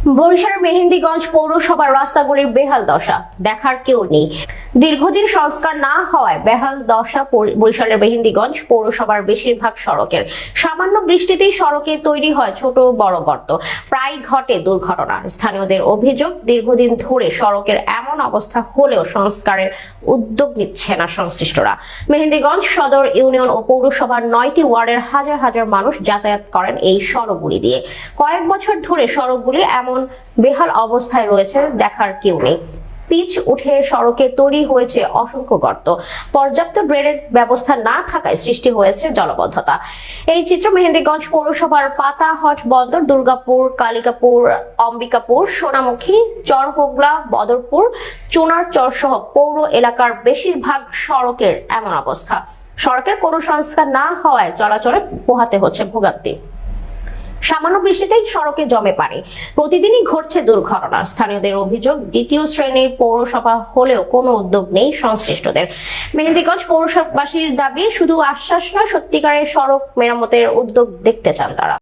বরিশালের মেহেন্দিগঞ্জ পৌরসভার রাস্তাগুলির বেহাল দশা দেখার কেউ নেই। দীর্ঘদিন সংস্কার না হওয়ায় বেহাল দশা বরিশালের মেহেন্দিগঞ্জ পৌরসভার বেশিরভাগ সড়কের। সামান্য বৃষ্টিতেই সড়কে তৈরি হয় ছোট বড় গর্ত, প্রায় ঘটে দুর্ঘটনা। স্থানীয়দের অভিযোগ, দীর্ঘদিন ধরে সড়কের এমন অবস্থা হলেও সংস্কারের উদ্যোগ নিচ্ছে না সংশ্লিষ্টরা। মেহেন্দিগঞ্জ সদর ইউনিয়ন ও পৌরসভার 9টি ওয়ার্ডের হাজার হাজার মানুষ যাতায়াত করেন এই সড়কগুলি দিয়ে। কয়েক বছর ধরে সড়কগুলি এমন বেহাল অবস্থায় রয়েছে, দেখার কেউ নেই। পিচ উঠে সড়কে তৈরি হয়েছে অসংখ্য গর্ত, পর্যাপ্ত ড্রেনেজ ব্যবস্থা না থাকায় সৃষ্টি হয়েছে জলাবদ্ধতা। এই চিত্র মেহেন্দিগঞ্জ পৌরসভার পাতাহট বন্দর, দুর্গাপুর, কালিকাপুর, অম্বিকাপুর, সোনামুখী, চরহোগলা, বদরপুর, চুনারচর সহ পৌর এলাকার বেশিরভাগ সড়কের এমন অবস্থা। সড়কের কোনো সংস্কার না হওয়ায় চলাচলে পোহাতে হচ্ছে ভোগান্তি। সামান্য বৃষ্টিতেই সড়কে জমে পানি, প্রতিদিনই ঘটছে দুর্ঘটনা। স্থানীয়দের অভিযোগ, দ্বিতীয় শ্রেণীর পৌরসভা হলেও কোনো উদ্যোগ নেই সংশ্লিষ্টদের। মেহেন্দিগঞ্জ পৌরসভাবাসীর দাবি, শুধু আশ্বাস নয়, সত্যিকারের সড়ক মেরামতের উদ্যোগ দেখতে চান তারা।